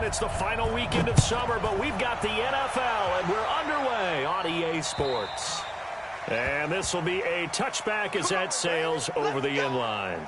And it's the final weekend of summer, but we've got the NFL, and we're underway on EA Sports. And this will be a touchback as that sails over the end line.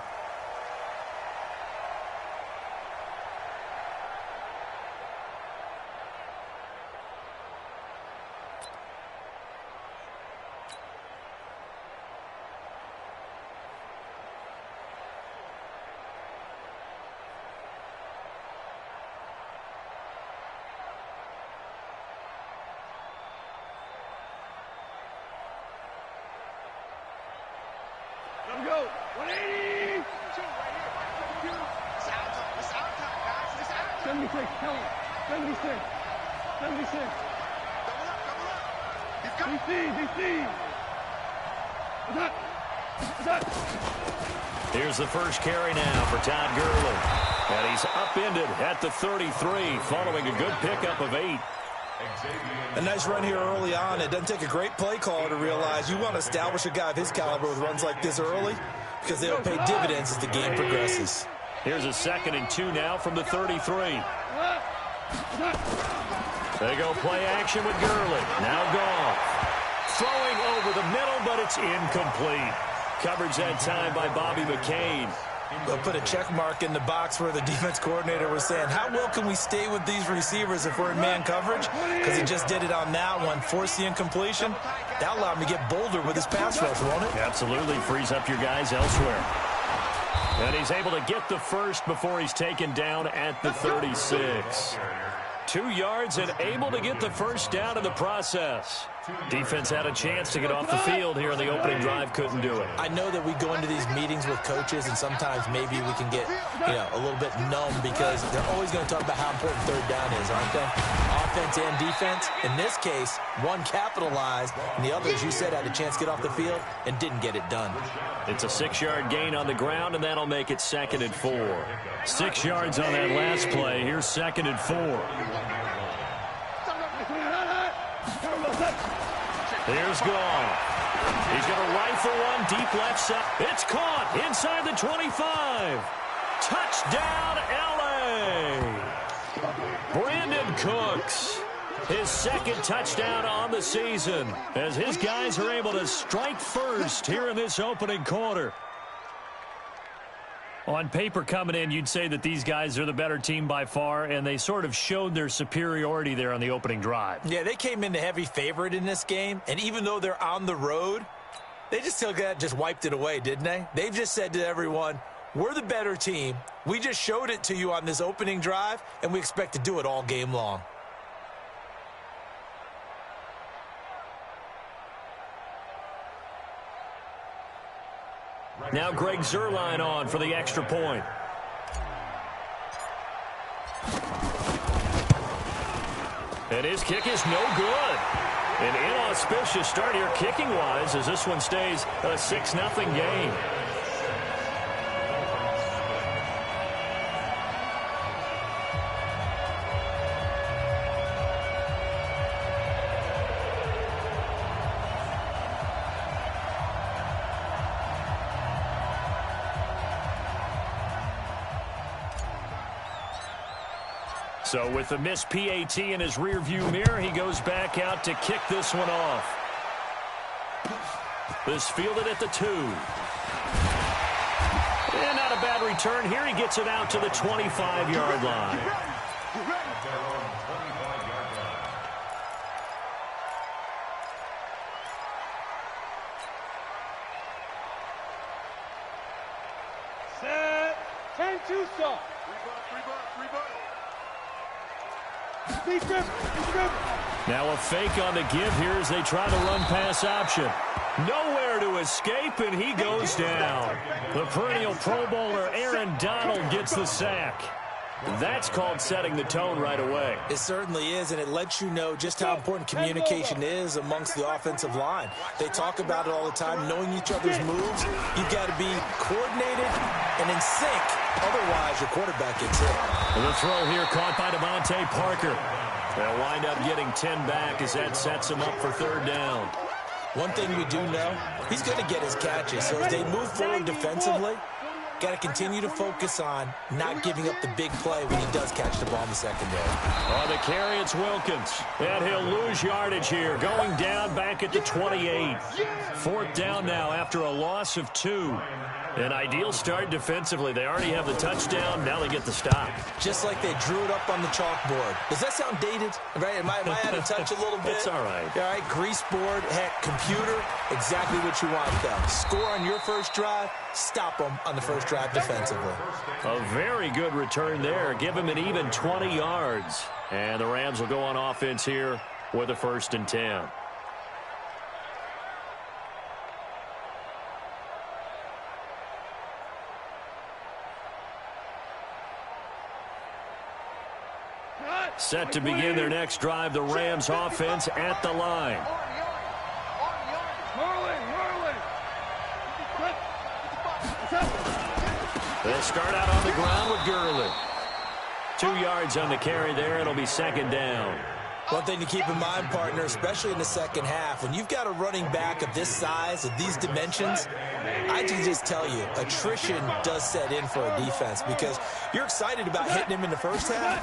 Let him go. 180. It's out time, guys. It's out time. 76, Kelly. 76. 76. Double up. He's coming. DC. What's up? Here's the first carry now for Todd Gurley. And he's upended at the 33, following a good pickup of 8. A nice run here early on. It doesn't take a great play caller to realize you want to establish a guy of his caliber with runs like this early because they'll pay dividends as the game progresses. Here's a 2nd and 2 now from the 33. They go play action with Gurley. Now Goff. Throwing over the middle, but it's incomplete. Coverage that time by Bobby McCain. They'll put a check mark in the box where the defense coordinator was saying, how well can we stay with these receivers if we're in man coverage? Because he just did it on that one, forced the incompletion. That allowed him to get bolder with his pass rush, won't it? Absolutely frees up your guys elsewhere. And he's able to get the first before he's taken down at the 36. 2 yards and able to get the first down in the process. Defense had a chance to get off the field here in the opening drive, couldn't do it. I know that we go into these meetings with coaches, and sometimes maybe we can get, a little bit numb because they're always going to talk about how important third down is, aren't they? Offense and defense. In this case, one capitalized, and the other, as you said, had a chance to get off the field and didn't get it done. It's a 6-yard gain on the ground, and that'll make it 2nd and 4. 6 yards on that last play. Here's 2nd and 4. Here's Goff. He's going to rifle one deep left side. It's caught inside the 25. Touchdown, L.A. Brandon Cooks. His 2nd touchdown on the season as his guys are able to strike first here in this opening quarter. On paper coming in, you'd say that these guys are the better team by far, and they sort of showed their superiority there on the opening drive. Yeah, they came in the heavy favorite in this game, and even though they're on the road, they just wiped it away, didn't they? They've just said to everyone, we're the better team. We just showed it to you on this opening drive, and we expect to do it all game long. Now Greg Zuerlein on for the extra point. And his kick is no good. An inauspicious start here kicking-wise as this one stays a 6-0 game. So with the missed PAT in his rearview mirror, he goes back out to kick this one off. This fielded at the 2. And not a bad return here. He gets it out to the 25-yard line. Set. 10-2 stop. Now a fake on the give here as they try to run pass option. Nowhere to escape, and he goes down. The perennial Pro Bowler Aaron Donald gets the sack. That's called setting the tone right away. It certainly is, and it lets you know just how important communication is amongst the offensive line. They talk about it all the time, knowing each other's moves. You've got to be coordinated and in sync. Otherwise, your quarterback gets hit. The throw here caught by Devontae Parker. They'll wind up getting 10 back as that sets him up for 3rd down. One thing we do know, he's going to get his catches. So as they move forward defensively, got to continue to focus on not giving up the big play when he does catch the ball in the secondary. On the carry, it's Wilkins. And he'll lose yardage here, going down back at the 28. Fourth down now after a loss of 2. An ideal start defensively. They already have the touchdown. Now they get the stop. Just like they drew it up on the chalkboard. Does that sound dated? Right? Am I out of touch a little bit? It's all right. All right, grease board, heck, computer, exactly what you want, though. Score on your first drive, stop them on the first drive defensively. A very good return there. Give him an even 20 yards. And the Rams will go on offense here with a 1st and 10. Set to begin their next drive, the Rams offense at the line. They'll start out on the ground with Gurley. 2 yards on the carry there. It'll be 2nd down. One thing to keep in mind, partner, especially in the second half, when you've got a running back of this size, of these dimensions, I can just tell you, attrition does set in for a defense because you're excited about hitting him in the first half.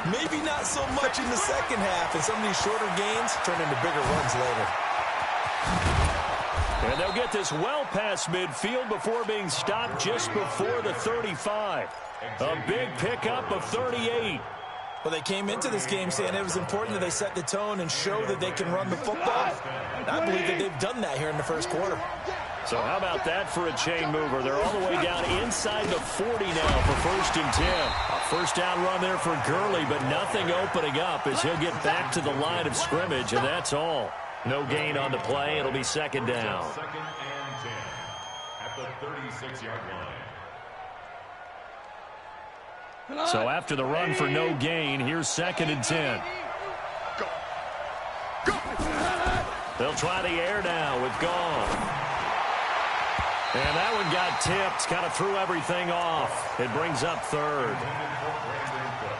Maybe not so much in the second half, and some of these shorter gains turn into bigger runs later. And they'll get this well past midfield before being stopped just before the 35. A big pickup of 38. Well, they came into this game saying it was important that they set the tone and show that they can run the football. And I believe that they've done that here in the first quarter. So how about that for a chain mover? They're all the way down inside the 40 now for 1st and 10. A first down run there for Gurley, but nothing opening up as he'll get back to the line of scrimmage, and that's all. No gain on the play. It'll be 2nd down. 2nd and 10 at the 36-yard line. So after the run for no gain, here's 2nd and 10. They'll try the air now with Goff. And that one got tipped, kind of threw everything off. It brings up 3rd.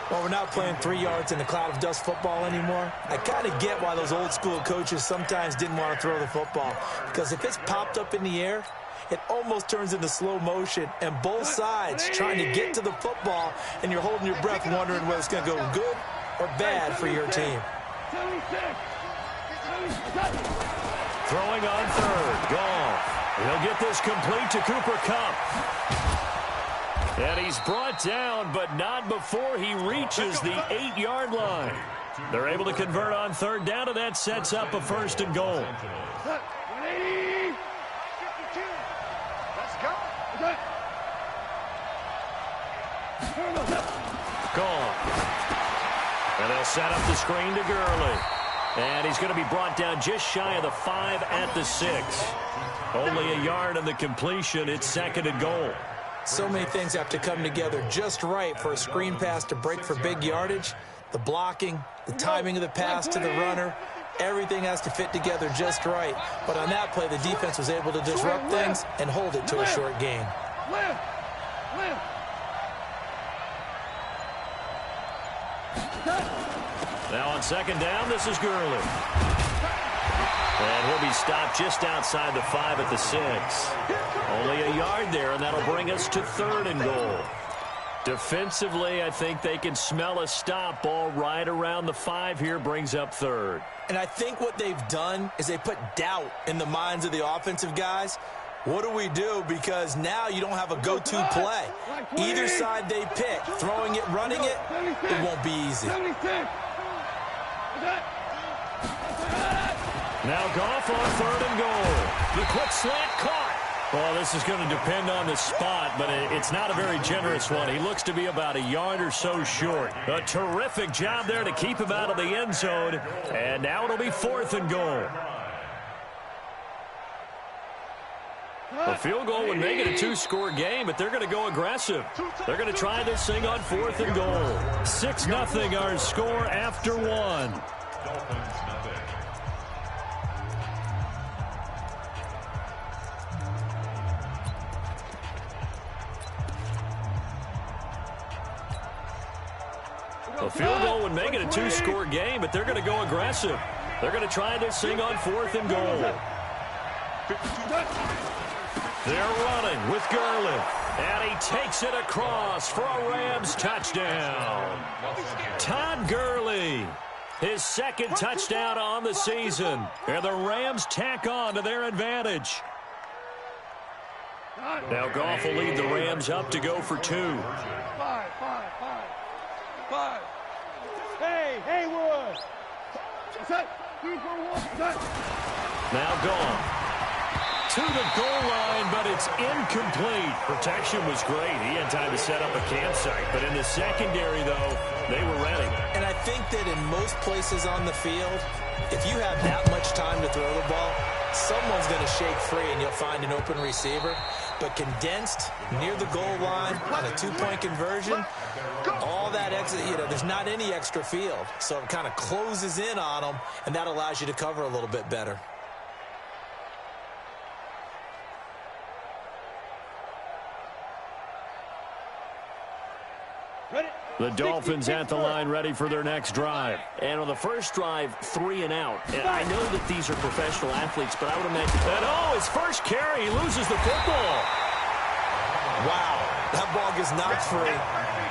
Well, we're not playing 3 yards in the cloud of dust football anymore. I kind of get why those old school coaches sometimes didn't want to throw the football. Because if it's popped up in the air, it almost turns into slow motion, and both sides trying to get to the football, and you're holding your breath wondering whether it's going to go good or bad for your team. Throwing on 3rd, Goff. He'll get this complete to Cooper Kupp. And he's brought down, but not before he reaches the 8-yard line. They're able to convert on 3rd down, and that sets up a 1st and goal. 180. Let's go. Gone. And they'll set up the screen to Gurley. And he's going to be brought down just shy of the 5 at the 6. Only a yard on the completion. It's 2nd and goal. So many things have to come together just right for a screen pass to break for big yardage. The blocking, the timing of the pass to the runner, everything has to fit together just right. But on that play, the defense was able to disrupt things and hold it to a short gain. Now on 2nd down, this is Gurley. And he'll be stopped just outside the 5 at the 6. Only a yard there, and that'll bring us to 3rd and goal. Defensively, I think they can smell a stop. Ball right around the 5 here, brings up 3rd. And I think what they've done is they put doubt in the minds of the offensive guys. What do we do? Because now you don't have a go-to play. Either side they pick, throwing it, running it, it won't be easy. Now Goff on 3rd and goal. The quick slant caught. Well, this is going to depend on the spot, but it's not a very generous one. He looks to be about a yard or so short. A terrific job there to keep him out of the end zone. And now it'll be 4th and goal. A field goal would make it a 2-score game, but they're going to go aggressive. They're going to try this thing on 4th and goal. 6-0 our score after 1. Dolphins, nothing. A field goal would make it a 2-score game, but they're going to go aggressive. They're going to try this thing on 4th and goal. They're running with Gurley. And he takes it across for a Rams touchdown. Todd Gurley, his second touchdown on the season. And the Rams tack on to their advantage. Now Goff will lead the Rams up to go for 2. Five. Hey, Haywood. Set. 2 for 1. Set. Now Goff to the goal line, but it's incomplete. Protection was great. He had time to set up a campsite. But in the secondary, though, they were ready. And I think that in most places on the field, if you have that much time to throw the ball, someone's going to shake free and you'll find an open receiver. But condensed near the goal line on a 2-point conversion, all that extra, there's not any extra field. So it kind of closes in on them, and that allows you to cover a little bit better. The Dolphins at the line ready for their next drive. And on the first drive, 3 and out. And I know that these are professional athletes, but I would imagine... And his first carry, he loses the football. Wow, that ball gets knocked free,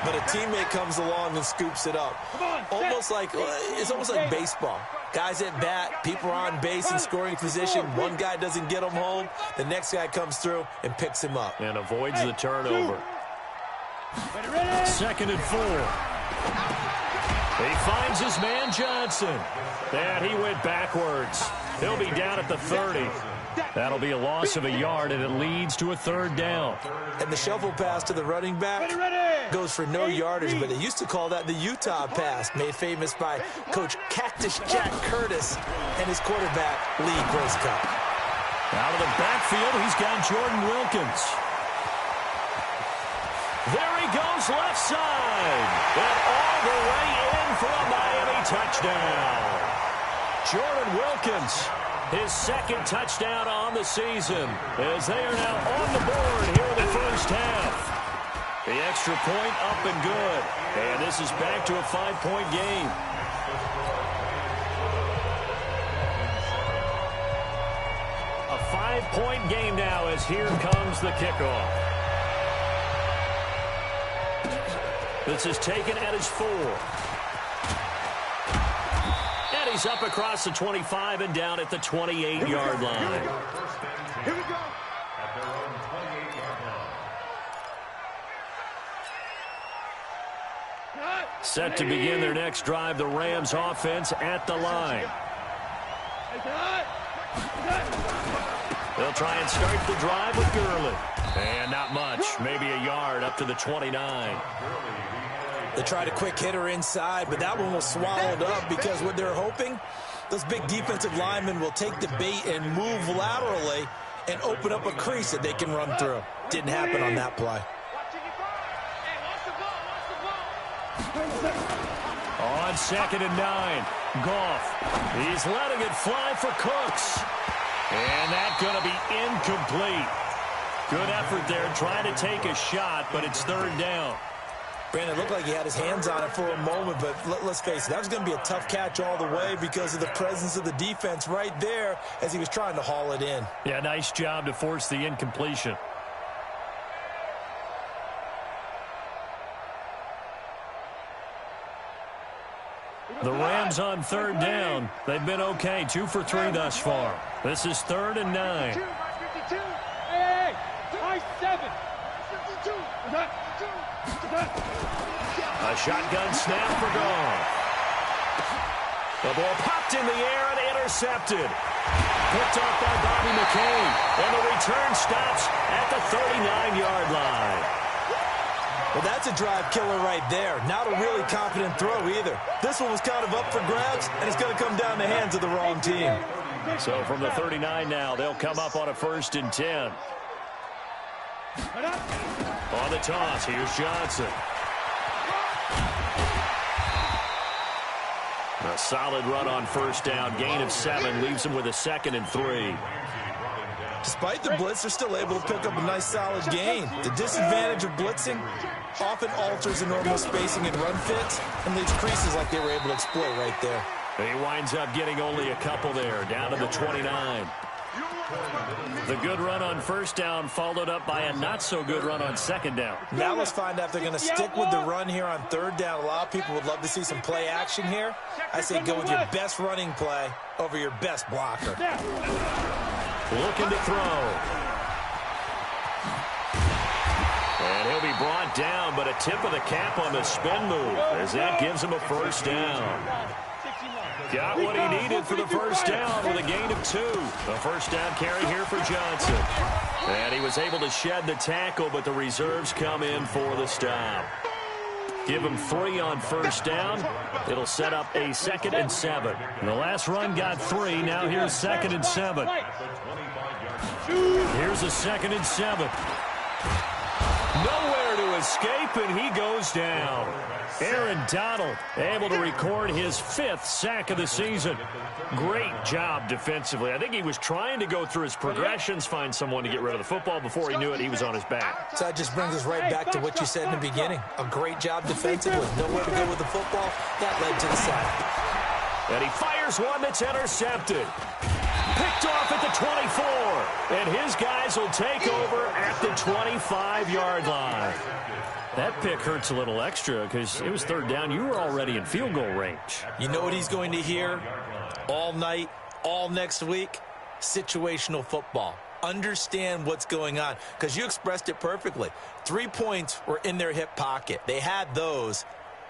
but a teammate comes along and scoops it up. It's almost like baseball. Guys at bat, people are on base in scoring position. One guy doesn't get him home. The next guy comes through and picks him up. And avoids the turnover. 2nd and 4. He finds his man Johnson. And he went backwards. He'll be down at the 30. That'll be a loss of a yard, and it leads to a 3rd down. And the shovel pass to the running back goes for no yardage, but they used to call that the Utah pass, made famous by Coach Cactus Jack Curtis and his quarterback, Lee Groscup. Out of the backfield, he's got Jordan Wilkins. There he goes left side. And all the way in for a Miami touchdown. Jordan Wilkins, his 2nd touchdown on the season, as they are now on the board here in the first half. The extra point up and good. And this is back to a 5-point game. A 5-point game now as here comes the kickoff. This is taken at his 4. And he's up across the 25 and down at the 28-yard line. Here we go. At their own 28-yard line. Set to begin their next drive, the Rams offense at the line. They'll try and start the drive with Gurley. And not much, maybe a yard up to the 29. They tried a quick hitter inside, but that one was swallowed up because what they're hoping, those big defensive linemen will take the bait and move laterally and open up a crease that they can run through. Didn't happen on that play. On 2nd and 9, Goff. He's letting it fly for Cooks. And that's going to be incomplete. Good effort there trying to take a shot, but it's 3rd down. Brandon, it looked like he had his hands on it for a moment, but let's face it, that was going to be a tough catch all the way because of the presence of the defense right there as he was trying to haul it in. Yeah, nice job to force the incompletion. The Rams on 3rd down. They've been okay, 2 for 3 thus far. This is 3rd and 9. Hey, 7. A shotgun snap for Goff. The ball popped in the air and intercepted. Picked off by Bobby McCain. And the return stops at the 39-yard line. Well, that's a drive killer right there. Not a really confident throw either. This one was kind of up for grabs, and it's going to come down the hands of the wrong team. So from the 39 now, they'll come up on a 1st and 10. On the toss, here's Johnson. A solid run on 1st down. Gain of 7 leaves him with a 2nd and 3. Despite the blitz, they're still able to pick up a nice solid gain. The disadvantage of blitzing often alters the normal spacing and run fits and leaves creases like they were able to exploit right there. He winds up getting only a couple there, down to the 29. The good run on first down followed up by a not-so-good run on second down. Now let's find out if they're going to stick with the run here on third down. A lot of people would love to see some play action here. I say go with your best running play over your best blocker. Looking to throw. And he'll be brought down, but a tip of the cap on the spin move as that gives him a first down. Got what he needed for the first down with a gain of 2. A first down carry here for Johnson. And he was able to shed the tackle, but the reserves come in for the stop. Give him 3 on first down. It'll set up a 2nd and 7. The last run got 3. Now here's 2nd and 7. Here's a 2nd and 7. Nowhere to escape, and he goes down. Aaron Donald able to record his 5th sack of the season. Great job defensively. I think he was trying to go through his progressions, find someone to get rid of the football. Before he knew it, he was on his back. So that just brings us right back to what you said in the beginning. A great job defensively. Nowhere to go with the football. That led to the sack. And he fires one that's intercepted. Picked off at the 24. And his guys will take over at the 25-yard line. That pick hurts a little extra because it was third down. You were already in field goal range. You know what he's going to hear all night, all next week? Situational football. Understand what's going on because you expressed it perfectly. 3 points were in their hip pocket. They had those.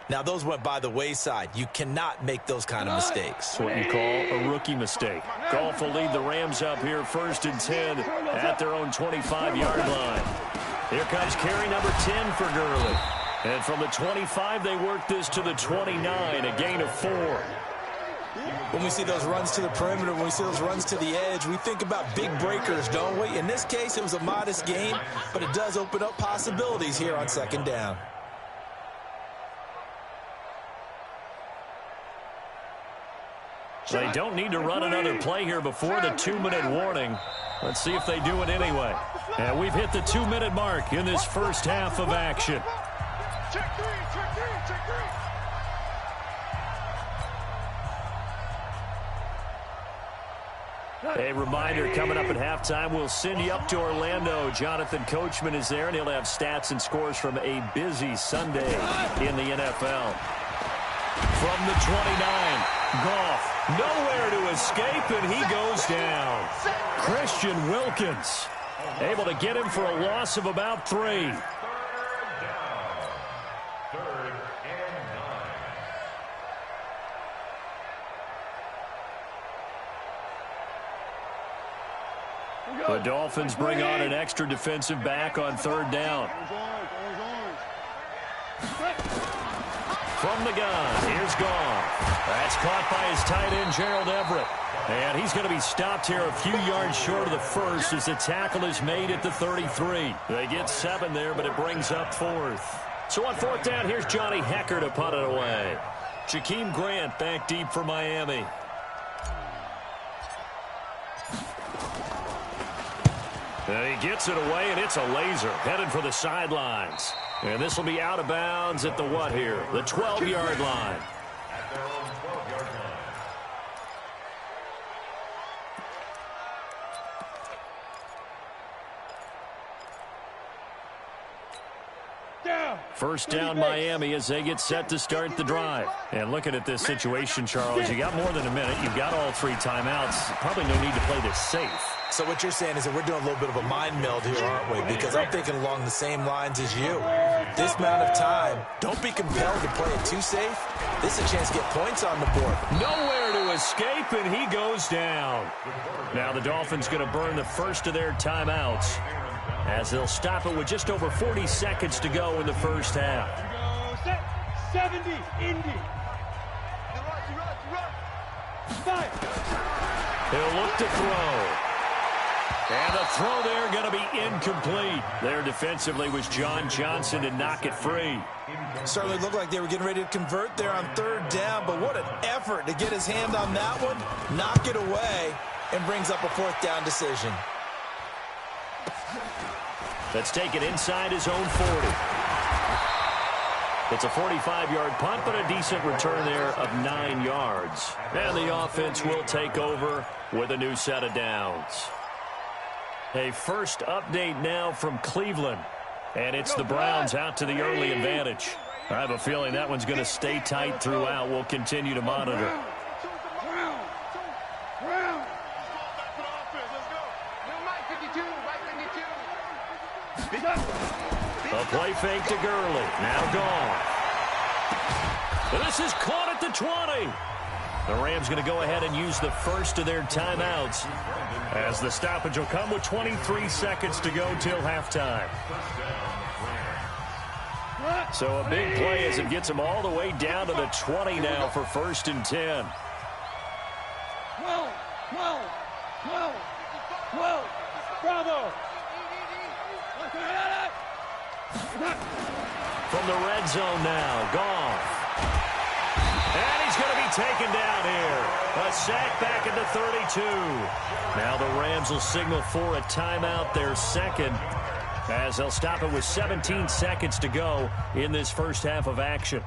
Now, those went by the wayside. You cannot make those kind of mistakes. That's what you call a rookie mistake. Goff will lead the Rams up here 1st and 10 at their own 25-yard line. Here comes carry number 10 for Gurley. And from the 25, they work this to the 29, a gain of 4. When we see those runs to the perimeter, when we see those runs to the edge, we think about big breakers, don't we? In this case, it was a modest gain, but it does open up possibilities here on 2nd down. They don't need to run another play here before the 2-minute warning. Let's see if they do it anyway. And we've hit the 2-minute mark in this first half of action. Check 3, check 3, check 3. A reminder coming up at halftime, we'll send you up to Orlando. Jonathan Coachman is there, and he'll have stats and scores from a busy Sunday in the NFL. From the 29, Goff. Nowhere to escape, and he goes down. Christian Wilkins able to get him for a loss of about 3. Third and 9. The Dolphins bring on an extra defensive back on 3rd down. From the gun, here's Goff. That's caught by his tight end, Gerald Everett. And he's going to be stopped here a few yards short of the first as the tackle is made at the 33. They get 7 there, but it brings up 4th. So on 4th down, here's Johnny Hekker to punt it away. Jakeem Grant back deep for Miami. And he gets it away, and it's a laser headed for the sidelines. And this will be out of bounds at the what here? The 12-yard line. At their own 12-yard line. First down Miami as they get set to start the drive. And looking at this situation, Charles, you got more than a minute. You've got all 3 timeouts. Probably no need to play this safe. So what you're saying is that we're doing a little bit of a mind meld here, aren't we? Because I'm thinking along the same lines as you. This amount of time, don't be compelled to play it too safe. This is a chance to get points on the board. Nowhere to escape, and he goes down. Now the Dolphins going to burn the first of their timeouts as they'll stop it with just over 40 seconds to go in the first half. 70, Indy. Fire. He'll look to throw. And the throw there going to be incomplete. There defensively was John Johnson to knock it free. Certainly looked like they were getting ready to convert there on 3rd down, but what an effort to get his hand on that one, knock it away, and brings up a 4th down decision. That's taken inside his own 40. It's a 45-yard punt, but a decent return there of 9 yards. And the offense will take over with a new set of downs. A first update now from Cleveland. And it's the Browns out to the early advantage. I have a feeling that one's going to stay tight throughout. We'll continue to monitor. A play fake to Gurley. Now gone. This is caught at the 20. The Rams going to go ahead and use the first of their timeouts, as the stoppage will come with 23 seconds to go till halftime. So a big play as it gets them all the way down to the 20 now for 1st and 10. 12, 12. Bravo. From the red zone now, Goff. And he's going to be taken down here. A sack back at the 32. Now the Rams will signal for a timeout, their second, as they'll stop it with 17 seconds to go in this first half of action.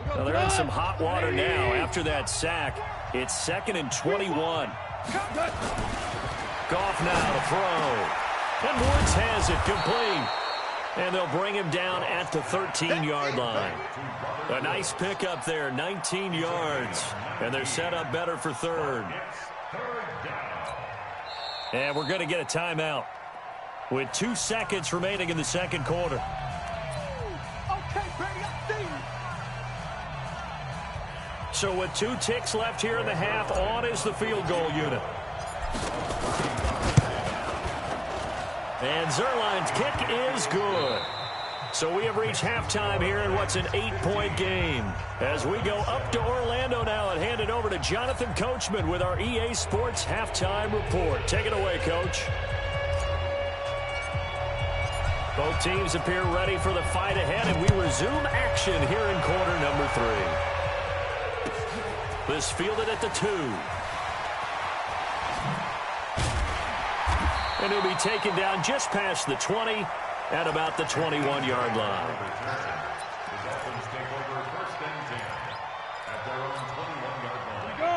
Now they're in some hot water now after that sack. It's 2nd and 21. Goff now to throw. And Woods has it complete. And they'll bring him down at the 13-yard line. A nice pickup there, 19 yards. And they're set up better for 3rd. And we're going to get a timeout with 2 seconds remaining in the second quarter. So with 2 ticks left here in the half, on is the field goal unit. And Zuerlein's kick is good. So we have reached halftime here in what's an 8-point game. As we go up to Orlando now and hand it over to Jonathan Coachman with our EA Sports Halftime Report. Take it away, Coach. Both teams appear ready for the fight ahead, and we resume action here in quarter number 3. This fielded at the 2. And he'll be taken down just past the 20 at about the 21-yard line.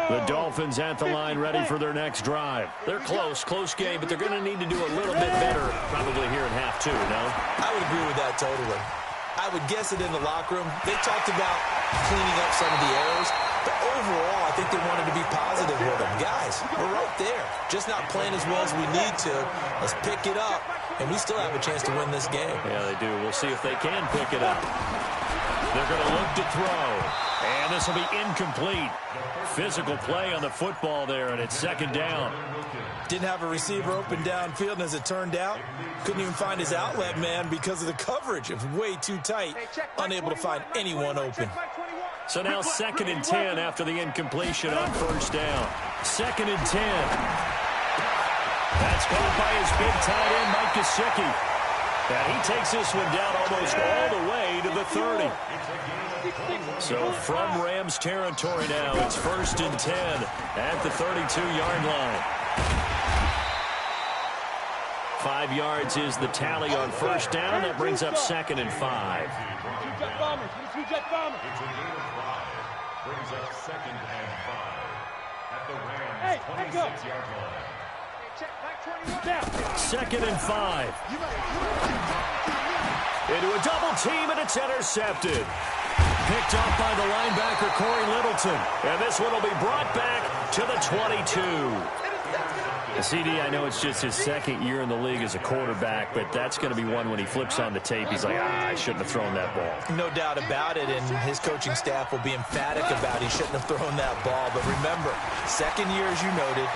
The Dolphins at the line ready for their next drive. They're close game, but they're going to need to do a little bit better probably here in half 2, no? I would agree with that totally. I would guess it in the locker room. They talked about cleaning up some of the errors. But overall, I think they wanted to be positive with them. Guys, we're right there. Just not playing as well as we need to. Let's pick it up, and we still have a chance to win this game. Yeah, they do. We'll see if they can pick it up. They're going to look to throw, and this will be incomplete. Physical play on the football there, and it's 2nd down. Didn't have a receiver open downfield, and as it turned out, couldn't even find his outlet man because of the coverage. It was way too tight, unable to find anyone open. So now 2nd and 10 after the incompletion on 1st down. 2nd and 10. That's caught by his big tight end, Mike Gesicki. And he takes this one down almost all the way to the 30. So from Rams territory now, it's 1st and 10 at the 32-yard line. 5 yards is the tally on 1st down. That brings up 2nd and 5. Brings up 2nd and 5 at the Rams 26-yard line. 2nd and 5. Into a double team, and it's intercepted. Picked up by the linebacker, Corey Littleton. And this one will be brought back to the 22. CD, I know it's just his 2nd year in the league as a quarterback, but that's going to be one when he flips on the tape. He's like, I shouldn't have thrown that ball. No doubt about it, and his coaching staff will be emphatic about he shouldn't have thrown that ball. But remember, 2nd year, as you noted,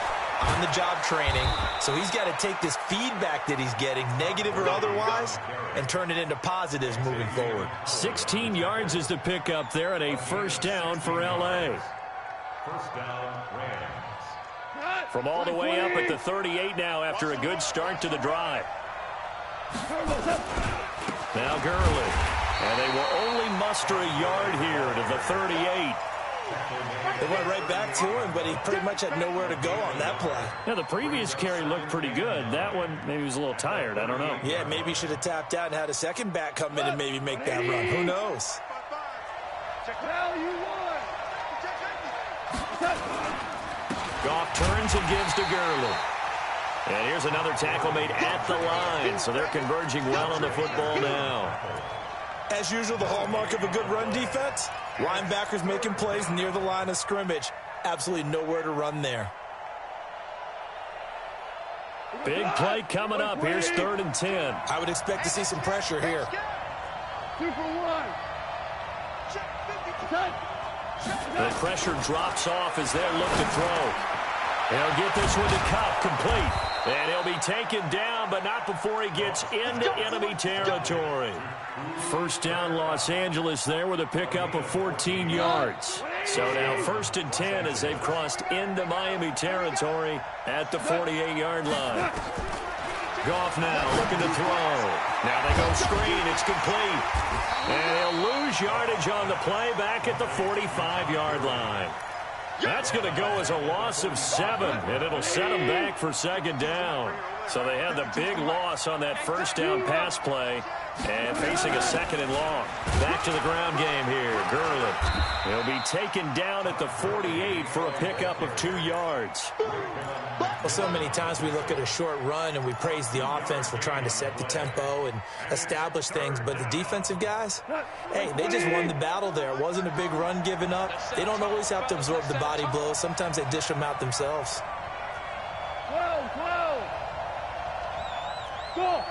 on-the-job training, so he's got to take this feedback that he's getting, negative or otherwise, and turn it into positives moving forward. 16 yards is the pickup there, and a 1st down for L.A. 1st down, Rams. From all the way up at the 38 now after a good start to the drive. Now Gurley. And they will only muster a yard here to the 38. They went right back to him, but he pretty much had nowhere to go on that play. Yeah, the previous carry looked pretty good. That one, maybe he was a little tired. I don't know. Yeah, maybe he should have tapped out and had a second back come in and maybe make that run. Who knows? Goff turns and gives to Gurley. And here's another tackle made at the line. So they're converging well on the football now. As usual, the hallmark of a good run defense, linebackers making plays near the line of scrimmage. Absolutely nowhere to run there. Big play coming up. Here's 3rd and 10. I would expect to see some pressure here. 2 for 1. The pressure drops off as they look to throw. He'll get this one to Kupp, complete. And he'll be taken down, but not before he gets into enemy territory. First down, Los Angeles there with a pickup of 14 yards. So now 1st and 10 as they've crossed into Miami territory at the 48-yard line. Goff now looking to throw. Now they go screen. It's complete. And he'll lose yardage on the play back at the 45-yard line. That's going to go as a loss of 7, and it'll set them back for 2nd down. So they had the big loss on that 1st down pass play and facing a 2nd and long. Back to the ground game here. Gurley. He'll be taken down at the 48 for a pickup of 2 yards. Well, so many times we look at a short run and we praise the offense for trying to set the tempo and establish things, but the defensive guys, hey, they just won the battle there. It wasn't a big run given up. They don't always have to absorb the body blows. Sometimes they dish them out themselves. Go!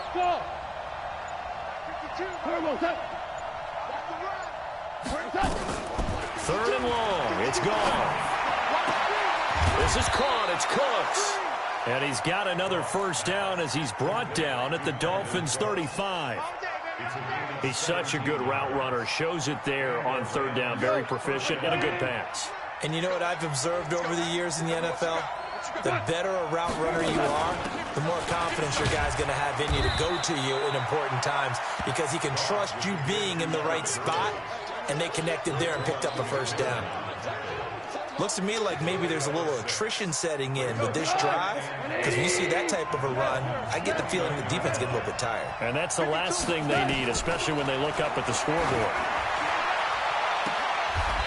3rd and long. It's gone. This is caught. It's Cooks. And he's got another 1st down as he's brought down at the Dolphins' 35. He's such a good route runner. Shows it there on 3rd down. Very proficient and a good pass. And you know what I've observed over the years in the NFL? The better a route runner you are, the more confidence your guy's going to have in you to go to you in important times because he can trust you being in the right spot, and they connected there and picked up a 1st down. Looks to me like maybe there's a little attrition setting in with this drive because when you see that type of a run, I get the feeling the defense getting a little bit tired. And that's the last thing they need, especially when they look up at the scoreboard.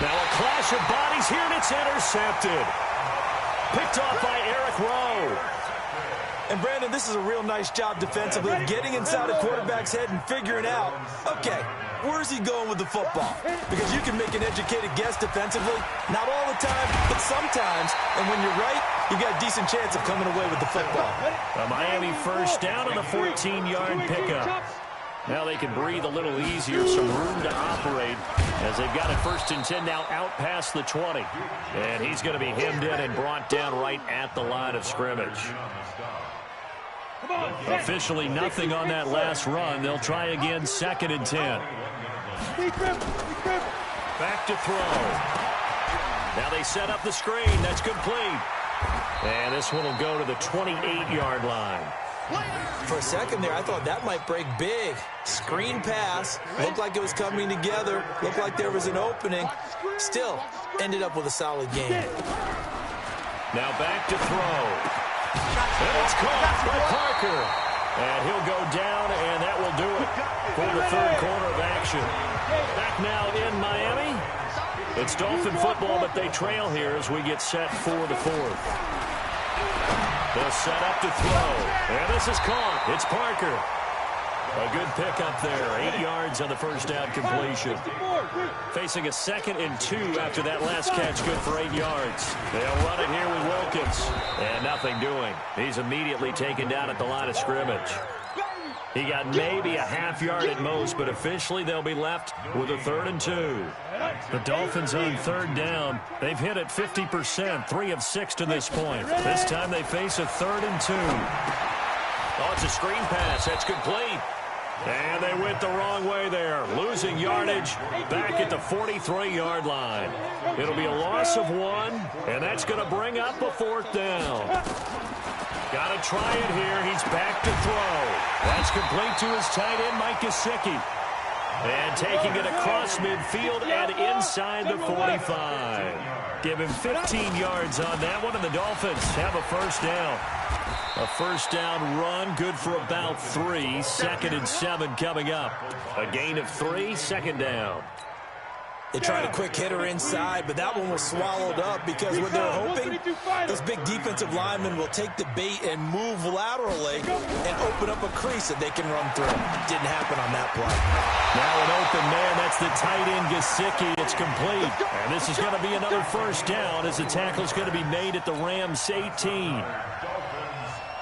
Now a clash of bodies here, and it's intercepted. Picked off by Eric Rowe. And, Brandon, this is a real nice job defensively of getting inside a quarterback's head and figuring out, okay, where's he going with the football? Because you can make an educated guess defensively, not all the time, but sometimes. And when you're right, you got a decent chance of coming away with the football. A Miami 1st down on a 14-yard pickup. Now they can breathe a little easier, some room to operate as they've got it 1st and 10 now out past the 20. And he's going to be hemmed in and brought down right at the line of scrimmage. Officially nothing on that last run. They'll try again 2nd and 10. Back to throw. Now they set up the screen. That's complete. And this one will go to the 28-yard line. For a second there, I thought that might break big. Screen pass. Looked like it was coming together. Looked like there was an opening. Still, ended up with a solid game. Now back to throw. And it's caught by Parker. And he'll go down, and that will do it for the 3rd quarter of action. Back now in Miami. It's Dolphin football, but they trail here as we get set for the 4th. They'll set up to throw. And this is caught. It's Parker. A good pickup there. 8 yards on the 1st down completion. Facing a 2nd and 2 after that last catch. Good for 8 yards. They'll run it here with Wilkins. And nothing doing. He's immediately taken down at the line of scrimmage. He got maybe a half-yard at most, but officially they'll be left with a 3rd and 2. The Dolphins on 3rd down. They've hit it 50%, 3 of 6 to this point. This time they face a 3rd and 2. Oh, it's a screen pass. That's complete. And they went the wrong way there. Losing yardage back at the 43-yard line. It'll be a loss of 1, and that's going to bring up a 4th down. Got to try it here. He's back to throw. That's complete to his tight end, Mike Gesicki. And taking it across midfield and inside the 45. Give him 15 yards on that one, and the Dolphins have a first down. A first down run, good for about 3. 2nd and 7 coming up. A gain of 3, 2nd down. They tried a quick hitter inside, but that one was swallowed up because what they're hoping, this big defensive lineman will take the bait and move laterally and open up a crease that they can run through. Didn't happen on that play. Now an open man, that's the tight end Gesicki. It's complete. And this is going to be another first down as the tackle's going to be made at the Rams 18.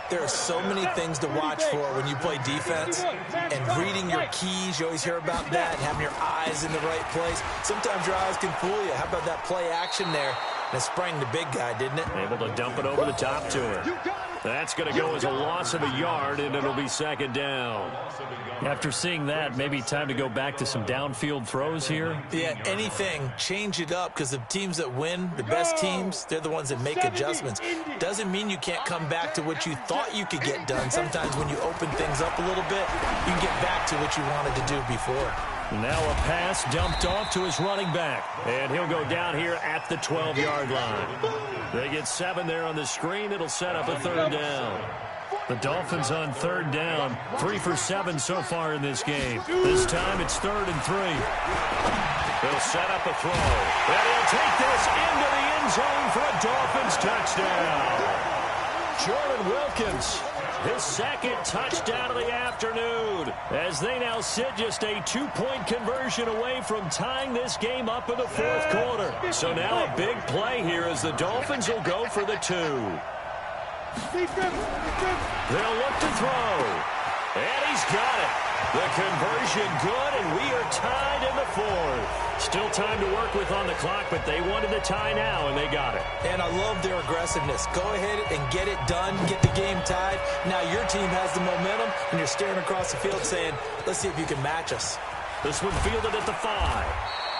There are so many things to watch for when you play defense, and reading your keys, you always hear about that, and having your eyes in the right place. Sometimes your eyes can fool you. How about that play action there? And it sprang the big guy, didn't it? Able to dump it over the top to him. That's going to go as a loss of a yard, and it'll be 2nd down. After seeing that, maybe time to go back to some downfield throws here. Yeah, anything, change it up, because the teams that win, the best teams, they're the ones that make adjustments. Doesn't mean you can't come back to what you thought you could get done. Sometimes when you open things up a little bit, you can get back to what you wanted to do before. Now a pass dumped off to his running back. And he'll go down here at the 12-yard line. They get 7 there on the screen. It'll set up a 3rd down. The Dolphins on 3rd down. 3 for 7 so far in this game. This time it's 3rd and 3. They'll set up a throw. And he'll take this into the end zone for a Dolphins touchdown. Jordan Wilkins, his 2nd touchdown of the afternoon, as they now sit just a 2-point conversion away from tying this game up in the 4th quarter. So now a big play here as the Dolphins will go for the 2. They'll look to throw. And he's got it. The conversion good, and we are tied in the 4th. Still time to work with on the clock, but they wanted the tie now, and they got it. And I love their aggressiveness. Go ahead and get it done, get the game tied. Now your team has the momentum, and you're staring across the field saying, let's see if you can match us. This one fielded at the 5.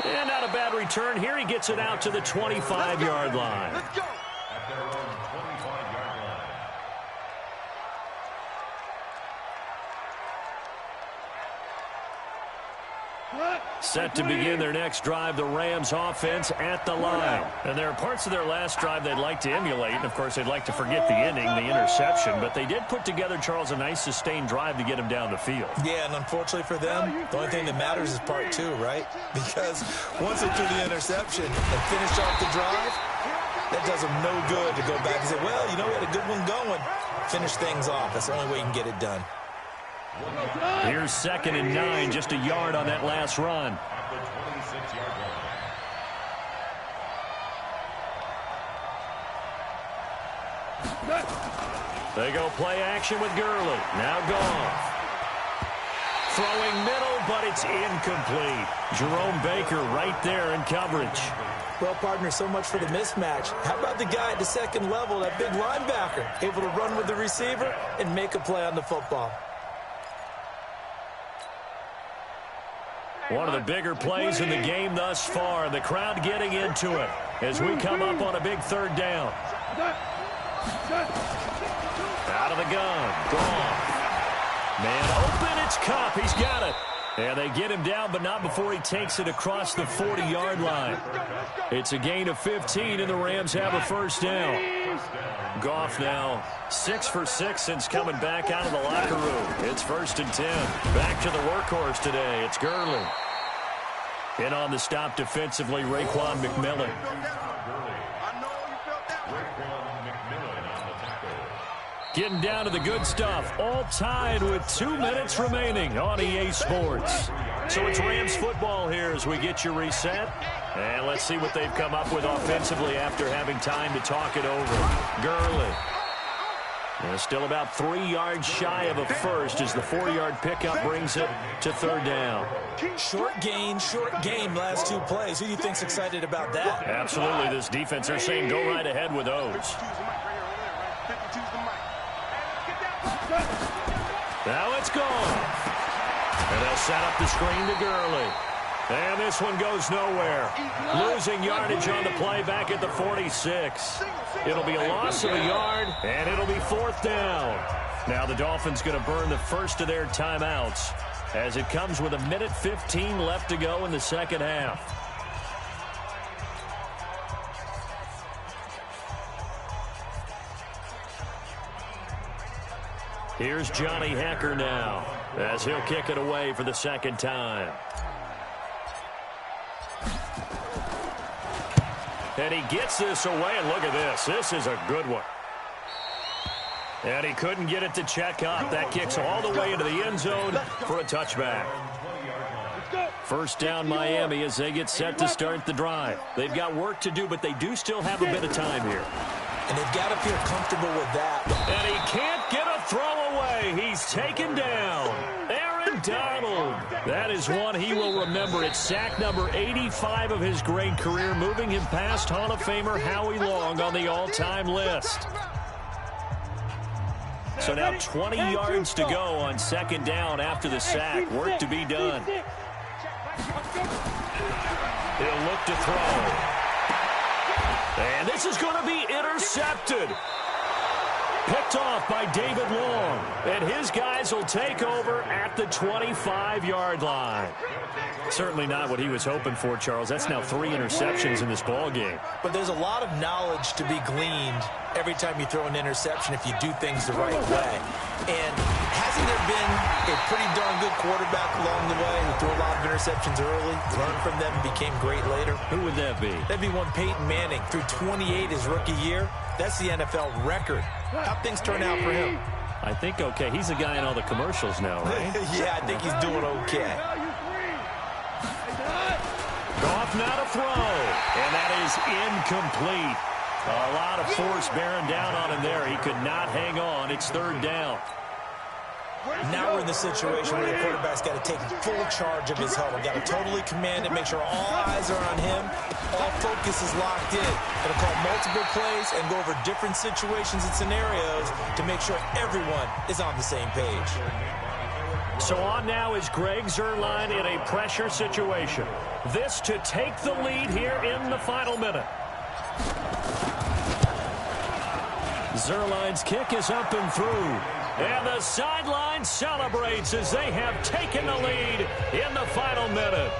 And not a bad return here. He gets it out to the 25-yard line. Let's go. At their own 25-yard line. Set to begin their next drive, the Rams offense at the line. And there are parts of their last drive they'd like to emulate. And, of course, they'd like to forget the ending, the interception. But they did put together, Charles, a nice sustained drive to get him down the field. Yeah, and unfortunately for them, the only thing that matters is part 2, right? Because once they threw the interception and finished off the drive, that does them no good to go back and say, well, you know, we had a good one going. Finish things off. That's the only way you can get it done. Here's 2nd and 9, just a yard on that last run. At the 26-yard line. They go play action with Gurley. Now Goff. Throwing middle, but it's incomplete. Jerome Baker right there in coverage. Well, partner, so much for the mismatch. How about the guy at the 2nd level, that big linebacker, able to run with the receiver and make a play on the football? One of the bigger plays in the game thus far. The crowd getting into it as we come up on a big 3rd down. Out of the gun. Goff. Man open. It's Kupp. He's got it. And they get him down, but not before he takes it across the 40-yard line. It's a gain of 15, and the Rams have a first down. Goff now 6 for 6 since coming back out of the locker room. It's 1st and 10. Back to the workhorse today. It's Gurley. In on the stop defensively, Raekwon McMillan. Getting down to the good stuff. All tied with 2 minutes remaining on EA Sports. So it's Rams football here as we get you reset. And let's see what they've come up with offensively after having time to talk it over. Gurley. And still about 3 yards shy of a first as the 4-yard pickup brings it to 3rd down. Short gain, short game last 2 plays. Who do you think's excited about that? Absolutely. This defense, they're saying go right ahead with those. Now it's gone. And they'll set up the screen to Gurley. And this one goes nowhere. Losing yardage on the play back at the 46. It'll be a loss of a yard, and it'll be 4th down. Now the Dolphins going to burn the first of their timeouts. as it comes with 1:15 left to go in the second half. Here's Johnny Hekker now, as he'll kick it away for the second time. And he gets this away, and look at this. This is a good one. And he couldn't get it to check up. That kicks all the way into the end zone for a touchback. First down, Miami, as they get set to start the drive. They've got work to do, but they do still have a bit of time here. And they've got to feel comfortable with that. And he can't get a throw away. He's taken down. Aaron Donald. That is one he will remember. It's sack number 85 of his great career, moving him past Hall of Famer Howie Long on the all-time list. So now 20 yards to go on second down after the sack. Work to be done. He'll look to throw. And this is going to be intercepted. Picked off by David Long. And his guys will take over at the 25-yard line. Certainly not what he was hoping for, Charles. That's now 3 interceptions in this ball game. But there's a lot of knowledge to be gleaned every time you throw an interception if you do things the right way. And hasn't there been a pretty darn good quarterback along the way who threw a lot of interceptions early, learned from them, and became great later? Who would that be? That'd be one Peyton Manning. Threw 28 his rookie year. That's the NFL record. How'd things turn out for him? I think okay. He's the guy in all the commercials now, right? Yeah, I think he's doing okay. Goff now to throw, and that is incomplete. A lot of force bearing down on him there. He could not hang on. It's third down. Now we're in the situation where the quarterback's got to take full charge of his huddle. Got to totally command it, make sure all eyes are on him. All focus is locked in. Going to call multiple plays and go over different situations and scenarios to make sure everyone is on the same page. So on now is Greg Zuerlein in a pressure situation. This to take the lead here in the final minute. Zuerlein's kick is up and through. And the sideline celebrates as they have taken the lead in the final minute.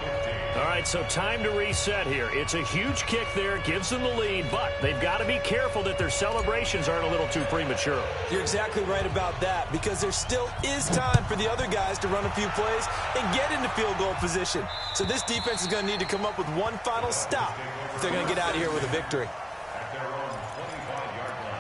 All right, so time to reset here. It's a huge kick there, gives them the lead, but they've got to be careful that their celebrations aren't a little too premature. You're exactly right about that, because there still is time for the other guys to run a few plays and get into field goal position. So this defense is going to need to come up with one final stop if they're going to get out of here with a victory. At their own 25-yard line.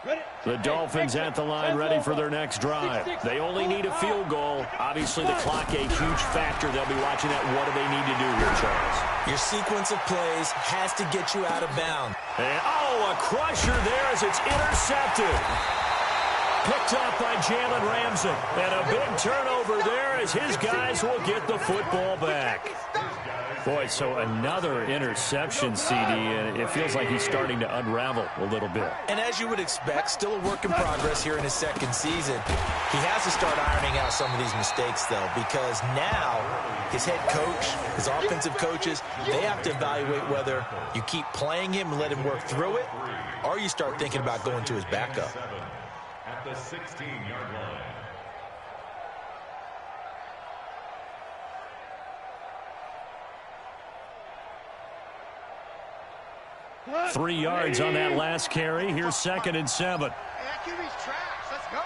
'em. The Dolphins at the line, ready for their next drive. They only need a field goal. Obviously, the clock a huge factor. They'll be watching that. What do they need to do here, Charles? Your sequence of plays has to get you out of bounds. And, a crusher there as it's intercepted. Picked up by Jalen Ramsey. And a big turnover there as his guys will get the football back. Boy, so another interception, CD, and it feels like he's starting to unravel a little bit. And as you would expect, still a work in progress here in his second season. He has to start ironing out some of these mistakes, though, because now his head coach, his offensive coaches, they have to evaluate whether you keep playing him and let him work through it, or you start thinking about going to his backup. At the 16-yard line. 3 yards on that last carry. Here's 2nd and 7. Hey, QB's trash. Let's go.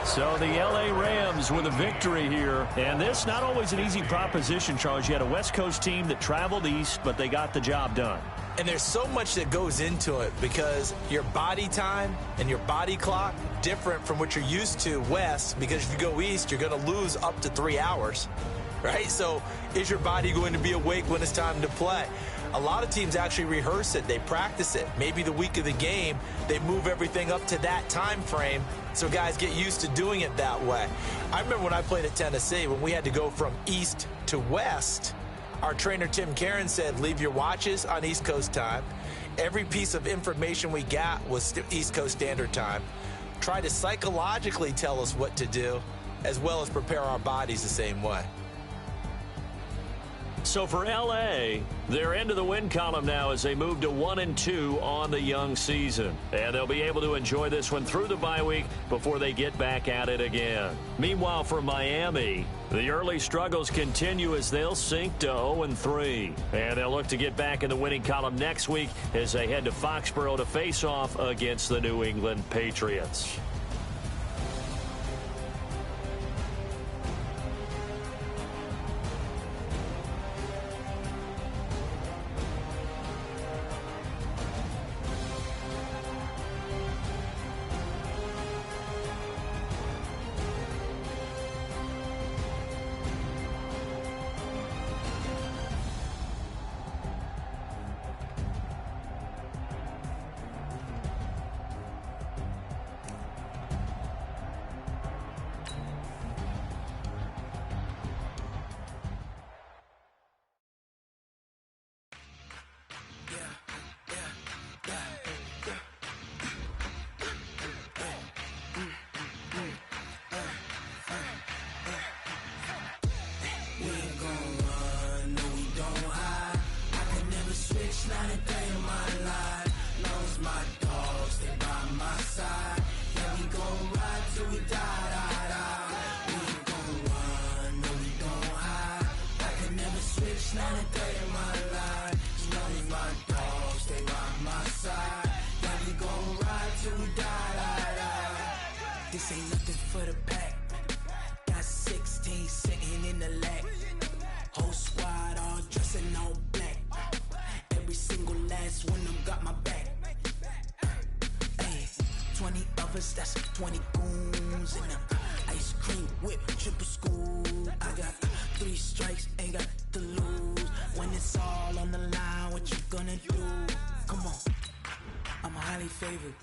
So the L.A. Rams with a victory here. And this not always an easy proposition, Charles. You had a West Coast team that traveled east, but they got the job done. And there's so much that goes into it because your body time and your body clock different from what you're used to west, because if you go east, you're going to lose up to 3 hours, right? So is your body going to be awake when it's time to play? A lot of teams actually rehearse it. They practice it. Maybe the week of the game, they move everything up to that time frame so guys get used to doing it that way. I remember when I played at Tennessee, when we had to go from east to west, Our trainer, Tim Karen, said, leave your watches on East Coast time. Every piece of information we got was East Coast Standard Time. Try to psychologically tell us what to do, as well as prepare our bodies the same way. So for L.A., they're into the win column now as they move to 1-2 on the young season. And they'll be able to enjoy this one through the bye week before they get back at it again. Meanwhile, for Miami, the early struggles continue as they'll sink to 0-3. And they'll look to get back in the winning column next week as they head to Foxborough to face off against the New England Patriots. This ain't nothing for the pack. Got 16 sitting in the lap. Whole squad all dressing all black. Every single last one of them got my back. Hey, 20 of us, that's 20 goons in the ice cream whip, triple school. I got 3 strikes, ain't got to lose. When it's all on the line, what you gonna do? Come on, I'm highly favored.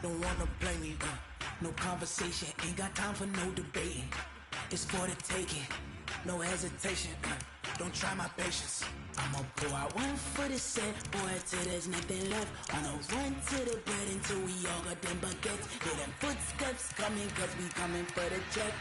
Don't wanna play me, no conversation, ain't got time for no debating. It's for the taking, no hesitation, don't try my patience. I'ma pour out one for the set, boy, till there's nothing left. On a run to the bread until we all got them baguettes. Hear them footsteps coming, cause we coming for the check.